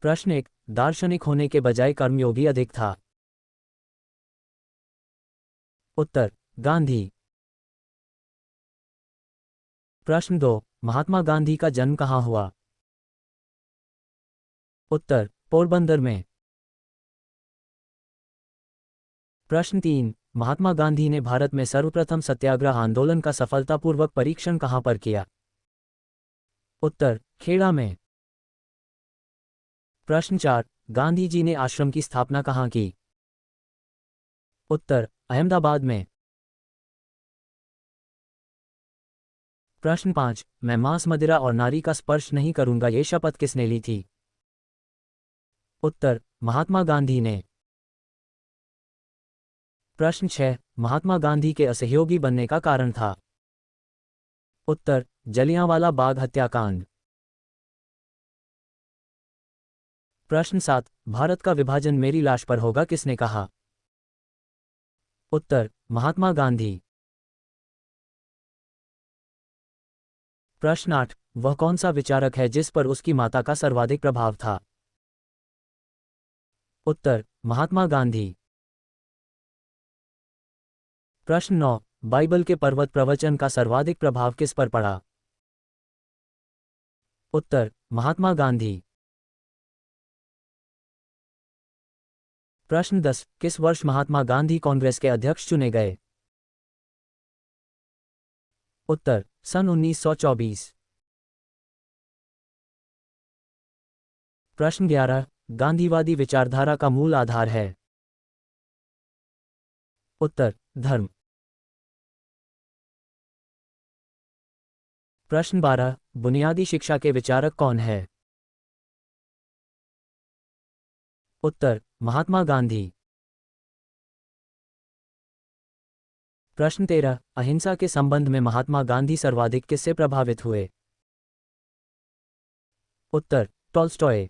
प्रश्न 1, दार्शनिक होने के बजाय कर्मयोगी अधिक था। उत्तर, गांधी। प्रश्न 2, महात्मा गांधी का जन्म कहाँ हुआ? उत्तर, पोरबंदर में। प्रश्न 3, महात्मा गांधी ने भारत में सर्वप्रथम सत्याग्रह आंदोलन का सफलतापूर्वक परीक्षण कहाँ पर किया? उत्तर, खेड़ा में। प्रश्न 4, गांधी जी ने आश्रम की स्थापना कहाँ की? उत्तर, अहमदाबाद में। प्रश्न 5, मैं मांस मदिरा और नारी का स्पर्श नहीं करूंगा ये शपथ किसने ली थी? उत्तर, महात्मा गांधी ने। प्रश्न 6, महात्मा गांधी के असहयोगी बनने का कारण था? उत्तर, जलियांवाला बाग हत्याकांड। प्रश्न 7, भारत का विभाजन मेरी लाश पर होगा किसने कहा? उत्तर, महात्मा गांधी। प्रश्न 8, वह कौन सा विचारक है जिस पर उसकी माता का सर्वाधिक प्रभाव था? उत्तर, महात्मा गांधी। प्रश्न 9, बाइबल के पर्वत प्रवचन का सर्वाधिक प्रभाव किस पर पड़ा? उत्तर, महात्मा गांधी। प्रश्न 10, किस वर्ष महात्मा गांधी कांग्रेस के अध्यक्ष चुने गए? उत्तर, सन 1924। प्रश्न 11, गांधीवादी विचारधारा का मूल आधार है? उत्तर, धर्म। प्रश्न 12, बुनियादी शिक्षा के विचारक कौन है? उत्तर, महात्मा गांधी। प्रश्न 13, अहिंसा के संबंध में महात्मा गांधी सर्वाधिक किससे प्रभावित हुए? उत्तर, टॉल्स्टॉय।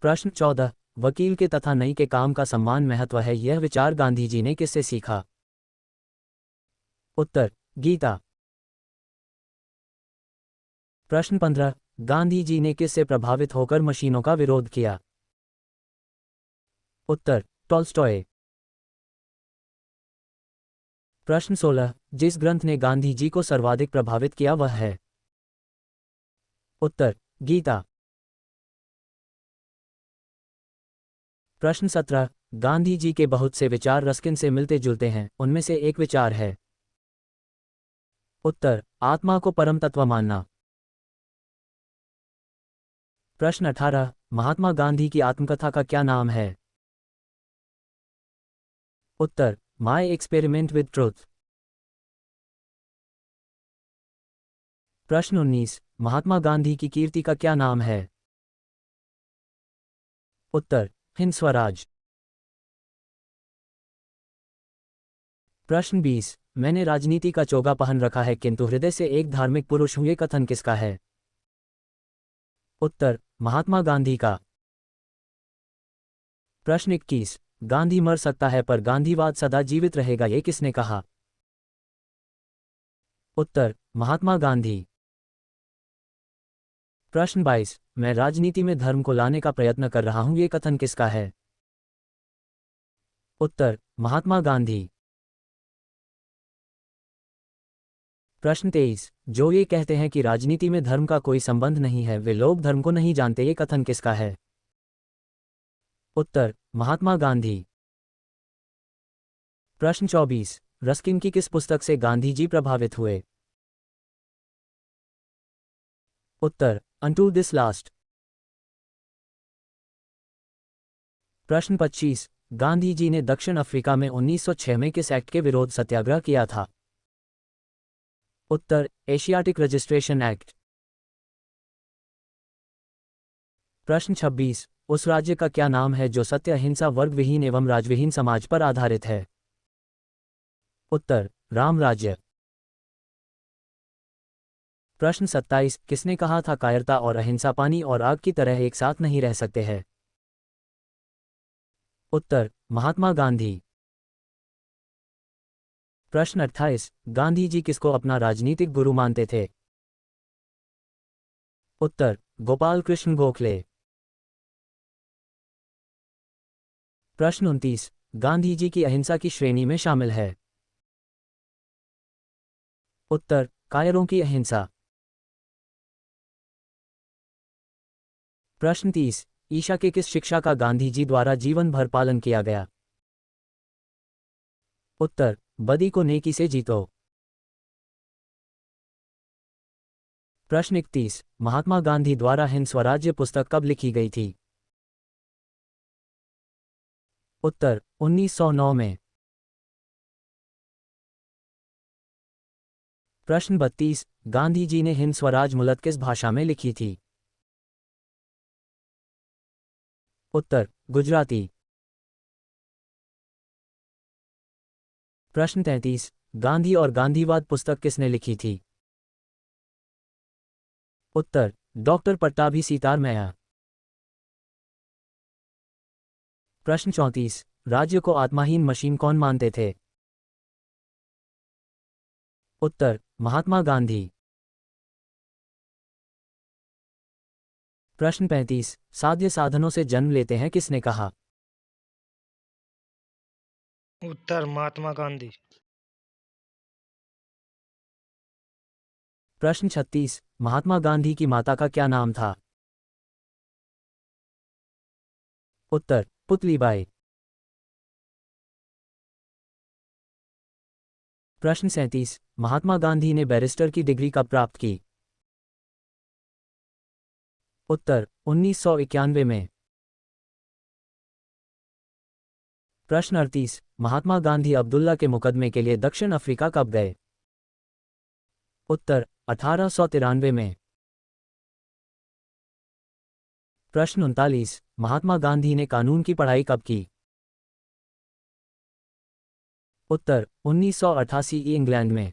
प्रश्न 14, वकील के तथा नई के काम का सम्मान महत्व है यह विचार गांधी जी ने किससे सीखा? उत्तर, गीता। प्रश्न 15, गांधी जी ने किससे प्रभावित होकर मशीनों का विरोध किया? उत्तर, टॉल्स्टॉय। प्रश्न 16, जिस ग्रंथ ने गांधी जी को सर्वाधिक प्रभावित किया वह है? उत्तर, गीता। प्रश्न 17, गांधी जी के बहुत से विचार रस्किन से मिलते जुलते हैं उनमें से एक विचार है? उत्तर, आत्मा को परम तत्व मानना। प्रश्न 18, महात्मा गांधी की आत्मकथा का क्या नाम है? उत्तर, माय एक्सपेरिमेंट विद ट्रुथ। प्रश्न 19, महात्मा गांधी की कीर्ति का क्या नाम है? उत्तर, हिंद स्वराज। प्रश्न 20, मैंने राजनीति का चोगा पहन रखा है किंतु हृदय से एक धार्मिक पुरुष हूं ये कथन किसका है? उत्तर, महात्मा गांधी का। प्रश्न 21, गांधी मर सकता है पर गांधीवाद सदा जीवित रहेगा ये किसने कहा? उत्तर, महात्मा गांधी। प्रश्न 22, मैं राजनीति में धर्म को लाने का प्रयत्न कर रहा हूं ये कथन किसका है? उत्तर, महात्मा गांधी। प्रश्न 23, जो ये कहते हैं कि राजनीति में धर्म का कोई संबंध नहीं है वे लोग धर्म को नहीं जानते ये कथन किसका है? उत्तर, महात्मा गांधी। प्रश्न 24, रस्किन की किस पुस्तक से गांधी जी प्रभावित हुए? उत्तर, अनटू दिस लास्ट। प्रश्न 25, गांधी जी ने दक्षिण अफ्रीका में 1906 में किस एक्ट के विरोध सत्याग्रह किया था? उत्तर, एशियाटिक रजिस्ट्रेशन एक्ट। प्रश्न 26, उस राज्य का क्या नाम है जो सत्य अहिंसा वर्ग विहीन एवं राजविहीन समाज पर आधारित है? उत्तर, राम राज्य। प्रश्न 27, किसने कहा था कायरता और अहिंसा पानी और आग की तरह एक साथ नहीं रह सकते हैं? उत्तर, महात्मा गांधी। प्रश्न 28, गांधी जी किसको अपना राजनीतिक गुरु मानते थे? उत्तर गोपाल कृष्ण गोखले। प्रश्न 29, गांधी जी की अहिंसा की श्रेणी में शामिल है। उत्तर कायरों की अहिंसा। प्रश्न 30, ईशा के किस शिक्षा का गांधी जी द्वारा जीवन भर पालन किया गया। उत्तर बदी को नेकी से जीतो। प्रश्न 31, महात्मा गांधी द्वारा हिंद स्वराज्य पुस्तक कब लिखी गई थी। उत्तर 1909 में। प्रश्न 32, गांधी जी ने हिंद स्वराज मुलत किस भाषा में लिखी थी। उत्तर गुजराती। प्रश्न 33, गांधी और गांधीवाद पुस्तक किसने लिखी थी। उत्तर डॉक्टर पट्टाभी सीतारमैया। प्रश्न 34, राज्य को आत्माहीन मशीन कौन मानते थे। उत्तर महात्मा गांधी। प्रश्न 35, साध्य साधनों से जन्म लेते हैं किसने कहा। उत्तर महात्मा गांधी। प्रश्न 36, महात्मा गांधी की माता का क्या नाम था। उत्तर पुतलीबाई। प्रश्न 37, महात्मा गांधी ने बैरिस्टर की डिग्री कब प्राप्त की। उत्तर 1991 में। प्रश्न 38, महात्मा गांधी अब्दुल्ला के मुकदमे के लिए दक्षिण अफ्रीका कब गए। उत्तर 1893 में। प्रश्न 39, महात्मा गांधी ने कानून की पढ़ाई कब की। उत्तर 1988 इंग्लैंड में।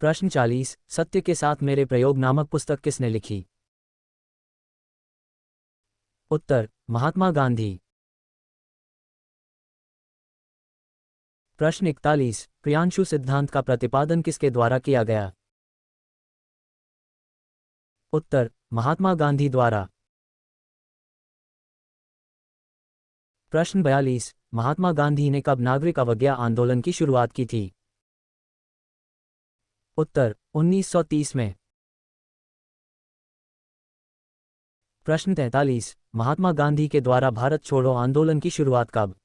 प्रश्न 40, सत्य के साथ मेरे प्रयोग नामक पुस्तक किसने लिखी। उत्तर महात्मा गांधी। प्रश्न 41, प्रियांशु सिद्धांत का प्रतिपादन किसके द्वारा किया गया। उत्तर महात्मा गांधी द्वारा। प्रश्न 42, महात्मा गांधी ने कब नागरिक अवज्ञा आंदोलन की शुरुआत की थी। उत्तर 1930 में। प्रश्न 43, महात्मा गांधी के द्वारा भारत छोड़ो आंदोलन की शुरुआत कब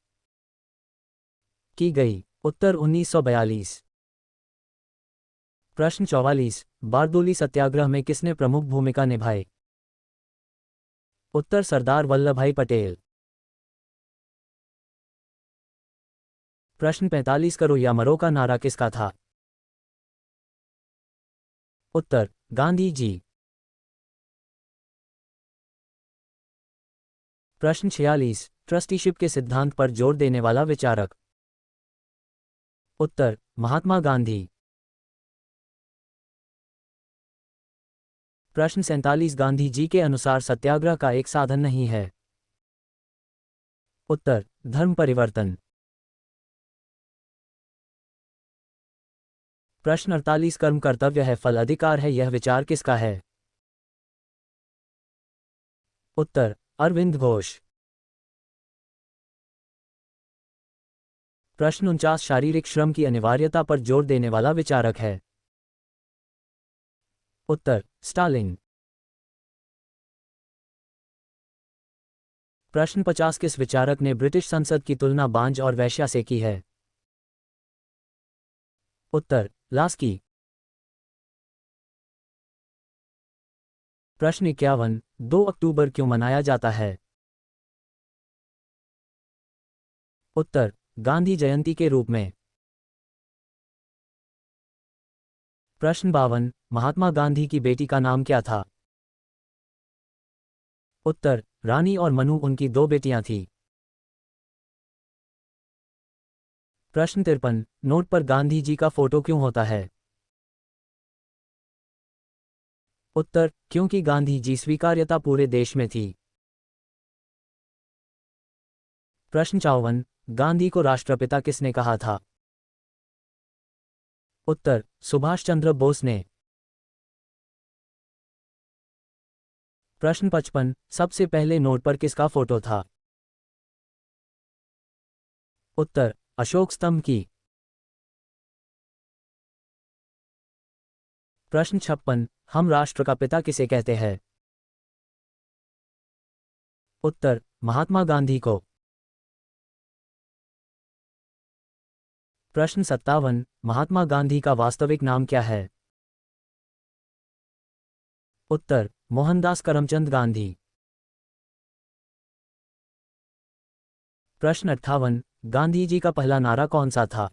की गई। उत्तर 1942। प्रश्न 44, बारदोली सत्याग्रह में किसने प्रमुख भूमिका निभाई। उत्तर सरदार वल्लभभाई पटेल। प्रश्न 45, करो या मरो का नारा किसका था। उत्तर गांधी जी। प्रश्न 46, ट्रस्टीशिप के सिद्धांत पर जोर देने वाला विचारक। उत्तर महात्मा गांधी। प्रश्न 47, गांधी जी के अनुसार सत्याग्रह का एक साधन नहीं है। उत्तर धर्म परिवर्तन। प्रश्न 48, कर्म कर्तव्य है फल अधिकार है यह विचार किसका है। उत्तर अरविंद घोष। प्रश्न 49, शारीरिक श्रम की अनिवार्यता पर जोर देने वाला विचारक है। उत्तर स्टालिन। प्रश्न 50, किस विचारक ने ब्रिटिश संसद की तुलना बांझ और वेश्या से की है। उत्तर लास्की। प्रश्न 51, 2 अक्टूबर क्यों मनाया जाता है। उत्तर गांधी जयंती के रूप में। प्रश्न 52, महात्मा गांधी की बेटी का नाम क्या था। उत्तर रानी और मनु उनकी 2 बेटियां थीं। प्रश्न 53, नोट पर गांधी जी का फोटो क्यों होता है। उत्तर क्योंकि गांधी जी स्वीकार्यता पूरे देश में थी। प्रश्न 54, गांधी को राष्ट्रपिता किसने कहा था। उत्तर सुभाष चंद्र बोस ने। प्रश्न 55, सबसे पहले नोट पर किसका फोटो था? उत्तर, अशोक स्तंभ की। प्रश्न 56, हम राष्ट्र का पिता किसे कहते हैं? उत्तर, महात्मा गांधी को। प्रश्न 57, महात्मा गांधी का वास्तविक नाम क्या है? उत्तर, मोहनदास करमचंद गांधी। प्रश्न 58, गांधी जी का पहला नारा कौन सा था?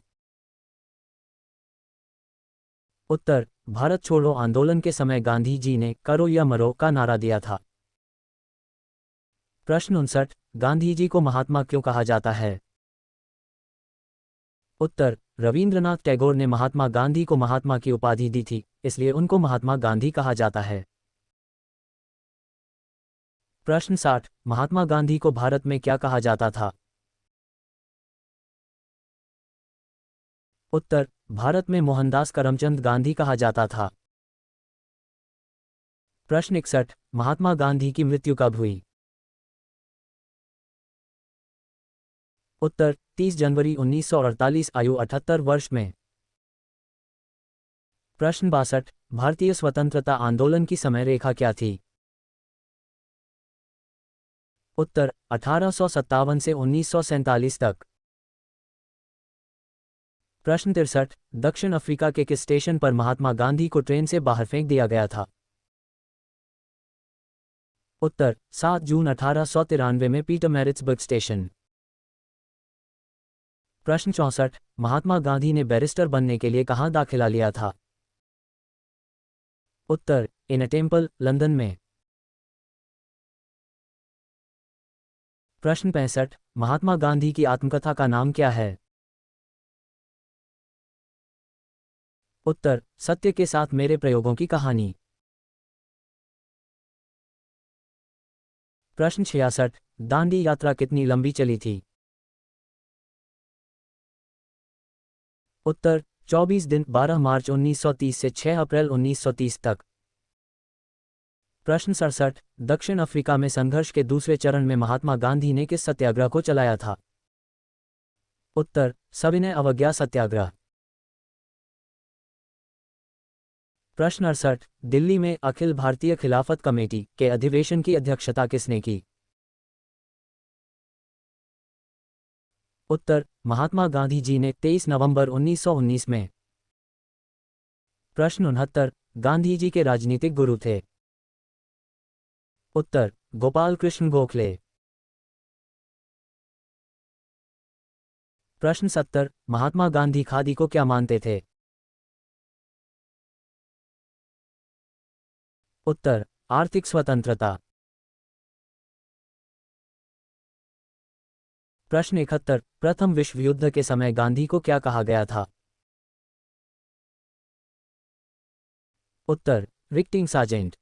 उत्तर, भारत छोड़ो आंदोलन के समय गांधी जी ने करो या मरो का नारा दिया था। प्रश्न 59, गांधी जी को महात्मा क्यों कहा जाता है? उत्तर, रविंद्रनाथ टैगोर ने महात्मा गांधी को महात्मा की उपाधि दी थी, इसलिए उनको महात्मा गांधी कहा जाता है। प्रश्न 60, महात्मा गांधी को भारत में क्या कहा जाता था? उत्तर, भारत में मोहनदास करमचंद गांधी कहा जाता था। प्रश्न 61, महात्मा गांधी की मृत्यु कब हुई? उत्तर, 30 जनवरी 1948, आयु 78 वर्ष में। प्रश्न 62, भारतीय स्वतंत्रता आंदोलन की समय रेखा क्या थी? उत्तर, 1857 से 1947 तक। प्रश्न 63, दक्षिण अफ्रीका के किस स्टेशन पर महात्मा गांधी को ट्रेन से बाहर फेंक दिया गया था? उत्तर, 7 जून 1893 में पीटरमैरिट्सबर्ग स्टेशन। प्रश्न 64, महात्मा गांधी ने बैरिस्टर बनने के लिए कहाँ दाखिला लिया था? उत्तर, इन अ टेम्पल, लंदन में। प्रश्न 65, महात्मा गांधी की आत्मकथा का नाम क्या है? उत्तर, सत्य के साथ मेरे प्रयोगों की कहानी। प्रश्न 66, दांडी यात्रा कितनी लंबी चली थी? उत्तर, 24 दिन, 12 मार्च 1930 से 6 अप्रैल 1930 तक। प्रश्न 67, दक्षिण अफ्रीका में संघर्ष के दूसरे चरण में महात्मा गांधी ने किस सत्याग्रह को चलाया था? उत्तर, सविनय अवज्ञा सत्याग्रह। प्रश्न 68, दिल्ली में अखिल भारतीय खिलाफत कमेटी के अधिवेशन की अध्यक्षता किसने की? उत्तर, महात्मा गांधी जी ने 23 नवंबर 1919 में। प्रश्न 69, गांधी जी के राजनीतिक गुरु थे? उत्तर, गोपाल कृष्ण गोखले। प्रश्न 70, महात्मा गांधी खादी को क्या मानते थे? उत्तर, आर्थिक स्वतंत्रता। प्रश्न 71, प्रथम विश्व युद्ध के समय गांधी को क्या कहा गया था? उत्तर, रिक्टिंग सार्जेंट।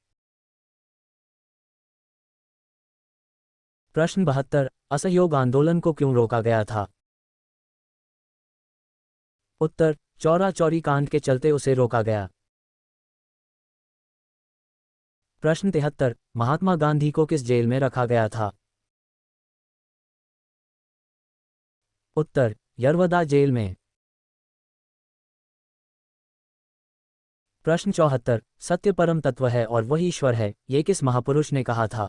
प्रश्न 72, असहयोग आंदोलन को क्यों रोका गया था? उत्तर, चौरा चौरी कांड के चलते उसे रोका गया। प्रश्न 73, महात्मा गांधी को किस जेल में रखा गया था? उत्तर, यरवदा जेल में। प्रश्न 74, सत्य परम तत्व है और वही ईश्वर है, ये किस महापुरुष ने कहा था?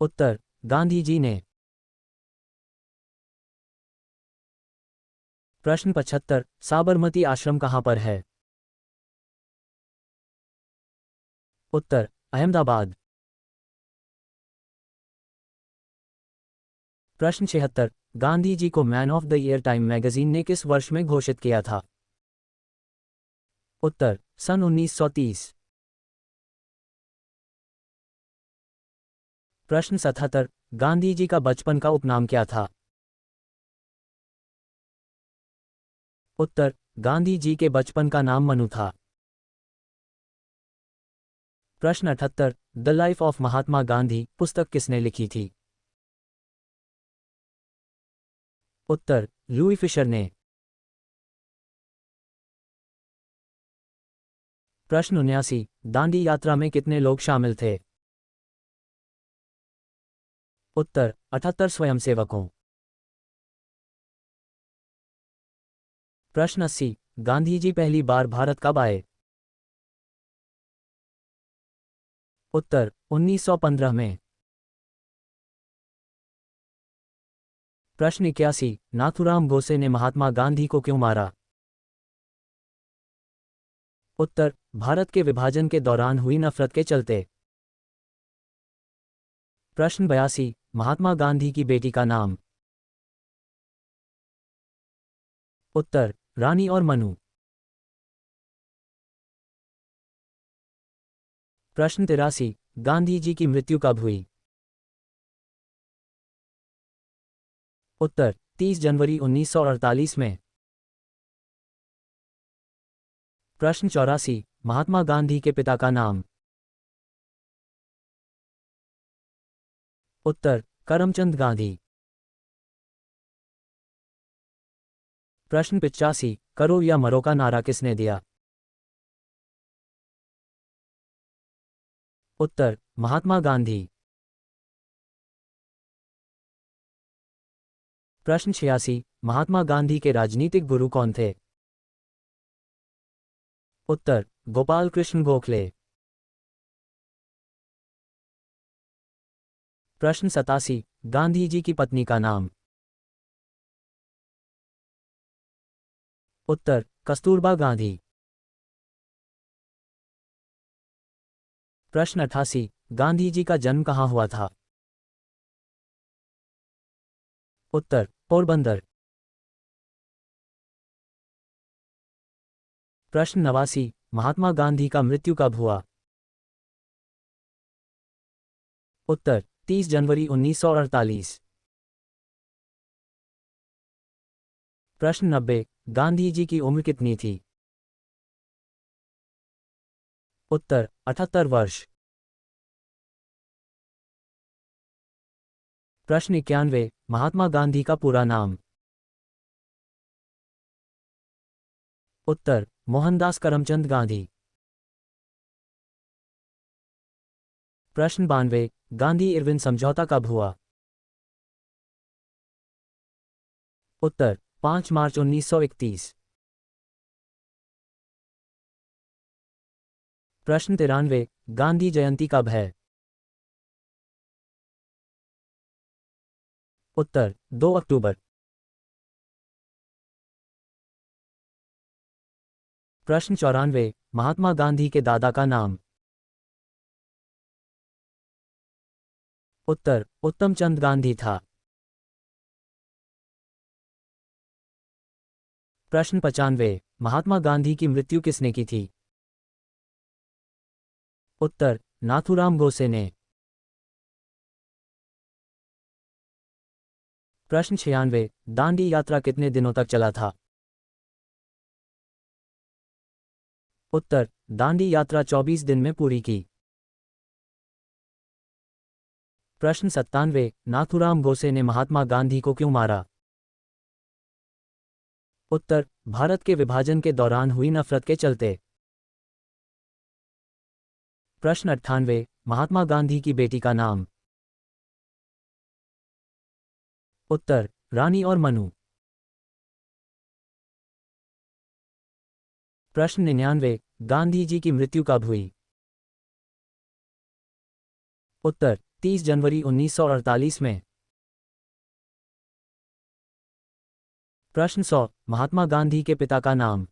उत्तर, गांधी जी ने। प्रश्न 75, साबरमती आश्रम कहाँ पर है? उत्तर, अहमदाबाद। प्रश्न 76, गांधी जी को man of the year time magazine ने किस वर्ष में घोषित किया था? उत्तर, सन 1930। प्रश्न 77, गांधी जी का बचपन का उपनाम क्या था? उत्तर, गांधी जी के बचपन का नाम मनु था। प्रश्न 78, the life of Mahatma Gandhi पुस्तक किसने लिखी थी? उत्तर, लुई फिशर ने। प्रश्न 79, दांडी यात्रा में कितने लोग शामिल थे? उत्तर 78 स्वयंसेवकों। प्रश्न 80, गांधी जी पहली बार भारत कब आए? उत्तर 1915 में। प्रश्न 81, नाथूराम गोसे ने महात्मा गांधी को क्यों मारा? उत्तर भारत के विभाजन के दौरान हुई नफरत के चलते। प्रश्न 82, महात्मा गांधी की बेटी का नाम? उत्तर रानी और मनु। प्रश्न 83, गांधी जी की मृत्यु कब हुई? उत्तर 30 जनवरी 1948 में। प्रश्न 84, महात्मा गांधी के पिता का नाम? उत्तर करमचंद गांधी। प्रश्न 85, करो या मरो का नारा किसने दिया? उत्तर महात्मा गांधी। प्रश्न 86, महात्मा गांधी के राजनीतिक गुरु कौन थे? उत्तर गोपाल कृष्ण गोखले। प्रश्न 87, गांधी जी की पत्नी का नाम? उत्तर कस्तूरबा गांधी। प्रश्न 88, गांधी जी का जन्म कहाँ हुआ था? उत्तर पोरबंदर। प्रश्न 89, महात्मा गांधी का मृत्यु कब हुआ? उत्तर 30 जनवरी 1948। प्रश्न 90, गांधी जी की उम्र कितनी थी? उत्तर 78 वर्ष। प्रश्न 91, महात्मा गांधी का पूरा नाम? उत्तर मोहनदास करमचंद गांधी। प्रश्न 92, गांधी इरविन समझौता कब हुआ? उत्तर 5 मार्च 1931। प्रश्न 93, गांधी जयंती कब है? उत्तर 2 अक्टूबर। प्रश्न 94, महात्मा गांधी के दादा का नाम? उत्तर उत्तमचंद गांधी था। प्रश्न 95, महात्मा गांधी की मृत्यु किसने की थी? उत्तर नाथूराम गोसे ने। प्रश्न 96, दांडी यात्रा कितने दिनों तक चला था? उत्तर दांडी यात्रा 24 दिन में पूरी की। प्रश्न 97, नाथूराम गोसे ने महात्मा गांधी को क्यों मारा? उत्तर भारत के विभाजन के दौरान हुई नफरत के चलते। प्रश्न 98, महात्मा गांधी की बेटी का नाम? उत्तर रानी और मनु। प्रश्न 99, गांधी जी की मृत्यु कब हुई? उत्तर 30 जनवरी 1948 में। प्रश्न 100, महात्मा गांधी के पिता का नाम?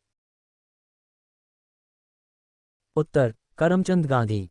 उत्तर करमचंद गांधी।